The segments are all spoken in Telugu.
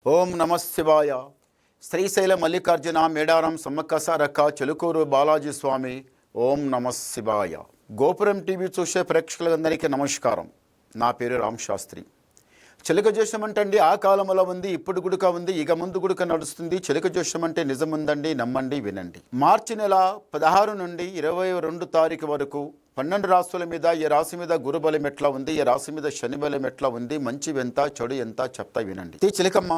ఓం నమ శివాయ. శ్రీశైల మల్లికార్జున మేడారం సమ్మక్క సారక్క చెలుకూరు బాలాజీ స్వామి. ఓం నమ శివాయ. గోపురం టీవీ చూసే ప్రేక్షకులందరికీ నమస్కారం. నా పేరు రామ్ శాస్త్రి. చిలక జోషం అంటే ఆ కాలంలో ఉంది, ఇప్పుడు గుడుక ఉంది, ఇక ముందు గుడుక నడుస్తుంది. చిలక జోషం అంటే నిజముందండి, నమ్మండి, వినండి. మార్చి నెల 16 నుండి 22 తారీఖు వరకు 12 రాశుల మీద ఈ రాశి మీద గురుబలం ఎట్లా ఉంది, ఈ రాశి మీద శని బలం ఎట్లా ఉంది, మంచి ఎంత చెడు ఎంత చెప్తా వినండి. చిలకమ్మ,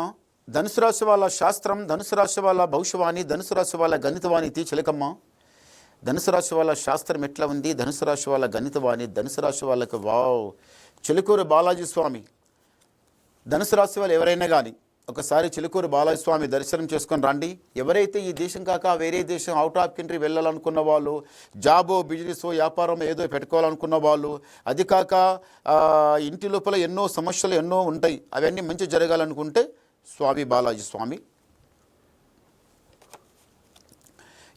ధనుసు రాశి వాళ్ళ శాస్త్రం, ధనుసు రాశి వాళ్ళ భవిష్యవాణి, ధనుసు రాశి వాళ్ళ గణితవాణి. చిలకమ్మ, ధనుసు రాశి వాళ్ళ శాస్త్రం ఎట్లా ఉంది, ధనుసు రాశి వాళ్ళ గణితవాణి, ధనుసు రాశి వాళ్ళకి వావ్. చిలుకూరు బాలాజీ స్వామి. ధనుసు రాశి వాళ్ళు ఎవరైనా కానీ ఒకసారి చిలుకూరు బాలాజీ స్వామి దర్శనం చేసుకొని రండి. ఎవరైతే ఈ దేశం కాక వేరే దేశం అవుట్ ఆఫ్ కంట్రీ వెళ్ళాలనుకున్న వాళ్ళు, జాబో బిజినెస్ వ్యాపారం ఏదో పెట్టుకోవాలనుకున్న వాళ్ళు, అది కాక ఇంటి లోపల ఎన్నో సమస్యలు ఎన్నో ఉంటాయి, అవన్నీ మంచి జరగాలనుకుంటే స్వామి బాలాజీ స్వామి.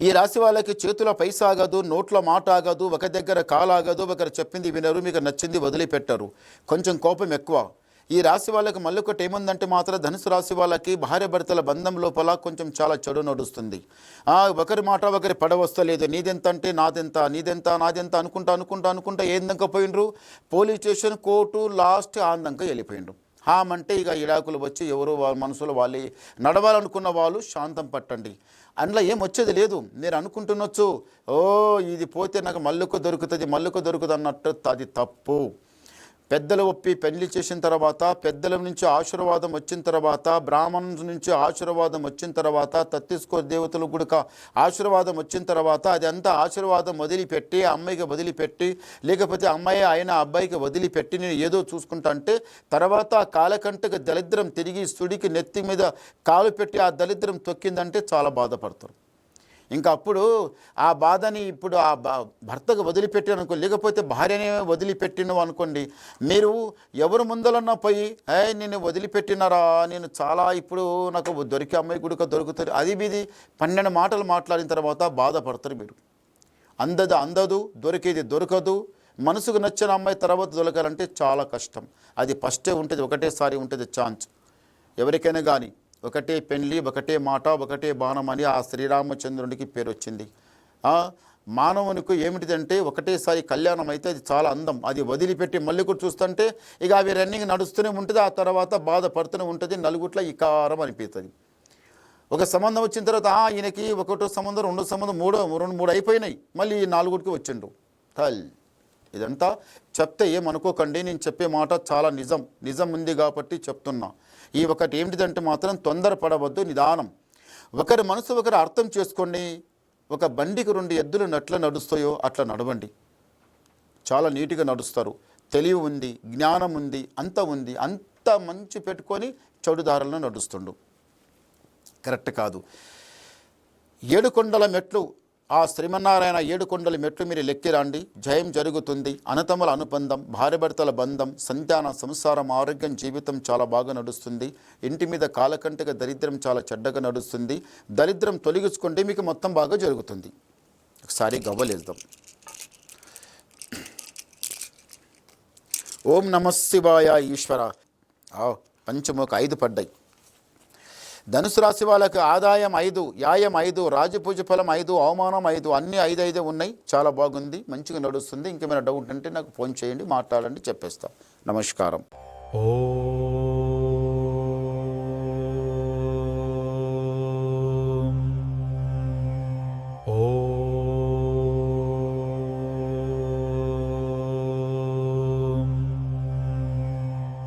ఈ రాశి వాళ్ళకి చేతుల పైసా ఆగదు, నోట్ల మాట ఆగదు, ఒక దగ్గర కాలాగదు, ఒకరు చెప్పింది వినరు, మీకు నచ్చింది వదిలిపెట్టరు, కొంచెం కోపం ఎక్కువ. ఈ రాశి వాళ్ళకి మళ్ళొకటి ఏముందంటే మాత్రం ధనుసు రాశి వాళ్ళకి భార్య భర్తల బంధం లోపల కొంచెం చాలా చెడు నడుస్తుంది. ఒకరి మాట ఒకరి పడవస్తలేదు. నీదెంత అంటే నాదెంత, నీదెంత నాదెంత అనుకుంటా ఏందంక పోయినరు. పోలీస్ స్టేషన్, కోర్టు, లాస్ట్ ఆందంక వెళ్ళిపోయిండ్రు. అంటే ఇక ఇడాకులు వచ్చి ఎవరు వాళ్ళ మనసులో వాళ్ళే నడవాలనుకున్న వాళ్ళు శాంతం పట్టండి. అందులో ఏం వచ్చేది లేదు. మీరు అనుకుంటున్నచ్చు, ఇది పోతే నాకు మల్లుకు దొరుకుతుంది అన్నట్టు. అది తప్పు. పెద్దలు ఒప్పి పెళ్లి చేసిన తర్వాత, పెద్దల నుంచి ఆశీర్వాదం వచ్చిన తర్వాత, బ్రాహ్మణుల నుంచి ఆశీర్వాదం వచ్చిన తర్వాత, ఛత్తీస్గఢ్ దేవతలు కూడా ఆశీర్వాదం వచ్చిన తర్వాత, అది అంతా ఆశీర్వాదం వదిలిపెట్టి అమ్మాయికి వదిలిపెట్టి, లేకపోతే అమ్మాయి ఆయన అబ్బాయికి వదిలిపెట్టి నేను ఏదో చూసుకుంటా అంటే తర్వాత ఆ కాలకంటకు దరిద్రం తిరిగి సుడికి నెత్తి మీద కాలు పెట్టి ఆ దరిద్రం తొక్కిందంటే చాలా బాధపడతారు. ఇంకా అప్పుడు ఆ బాధని ఇప్పుడు ఆ భర్తకు వదిలిపెట్టాను అనుకో, లేకపోతే భార్యనే వదిలిపెట్టినవు అనుకోండి, మీరు ఎవరు ముందలన్నా పోయి నేను వదిలిపెట్టినారా, నేను చాలా ఇప్పుడు నాకు దొరికే అమ్మాయి గుడిక దొరుకుతుంది, అది ఇది 12 మాటలు మాట్లాడిన తర్వాత బాధపడతారు మీరు. అందదు, దొరికేది దొరకదు. మనసుకు నచ్చిన అమ్మాయి తర్వాత దొరకాలంటే చాలా కష్టం. అది ఫస్టే ఉంటుంది, ఒకటేసారి ఉంటుంది ఛాన్స్ ఎవరికైనా కానీ. ఒకటే పెళ్ళి, ఒకటే మాట, ఒకటే బాణం అని ఆ శ్రీరామచంద్రునికి పేరు వచ్చింది. మానవునికి ఏమిటిదంటే ఒకటేసారి కళ్యాణం అయితే అది చాలా అందం. అది వదిలిపెట్టి మళ్ళీ కూడా చూస్తుంటే ఇక అవి రన్నింగ్ నడుస్తూనే ఉంటుంది, ఆ తర్వాత బాధపడుతూనే ఉంటుంది, నలుగుట్ల ఇకారం అనిపిస్తుంది. ఒక సంబంధం వచ్చిన తర్వాత ఈయనకి ఒకటో సంబంధం, రెండో సంబంధం, మూడు అయిపోయినాయి, మళ్ళీ 4కి వచ్చిండు. ఇదంతా చెప్తే ఏమనుకోకండి, నేను చెప్పే మాట చాలా నిజం ఉంది కాబట్టి చెప్తున్నా. ఈ ఒకటి ఏమిటిదంటే మాత్రం తొందరపడవద్దు, నిదానం. ఒకరి మనసు ఒకరు అర్థం చేసుకోండి. ఒక బండికి 2 ఎద్దులు ఎట్లా నడుస్తాయో అట్లా నడవండి, చాలా నీట్గా నడుస్తారు. తెలివి ఉంది, జ్ఞానం ఉంది, అంత మంచి పెట్టుకొని చెడు దారులను నడుస్తుండు, కరెక్ట్ కాదు. 7 కొండల మెట్లు, ఆ శ్రీమన్నారాయణ 7 కొండల మెట్లు మీరు లెక్కిరండి, జయం జరుగుతుంది. అనతముల అనుబంధం, భార్యభర్తల బంధం, సంతాన సంసారం, ఆరోగ్యం, జీవితం చాలా బాగా నడుస్తుంది. ఇంటి మీద కాలకంటగా దరిద్రం చాలా చెడ్డగా నడుస్తుంది. దరిద్రం తొలగించుకుంటే మీకు మొత్తం బాగా జరుగుతుంది. ఒకసారి గవ్వలేద్దాం. ఓం నమ శివాయ. ఈశ్వర. పంచముఖ 5 పడ్డాయి. ధనుసు రాశి వాళ్ళకి ఆదాయం 5, యాయం 5, రాజపూజ ఫలం 5, అవమానం 5, అన్నీ 5 ఉన్నాయి. చాలా బాగుంది, మంచిగా నడుస్తుంది. ఇంకేమైనా డౌట్ అంటే నాకు ఫోన్ చేయండి, మాట్లాడండి, చెప్పేస్తా. నమస్కారం.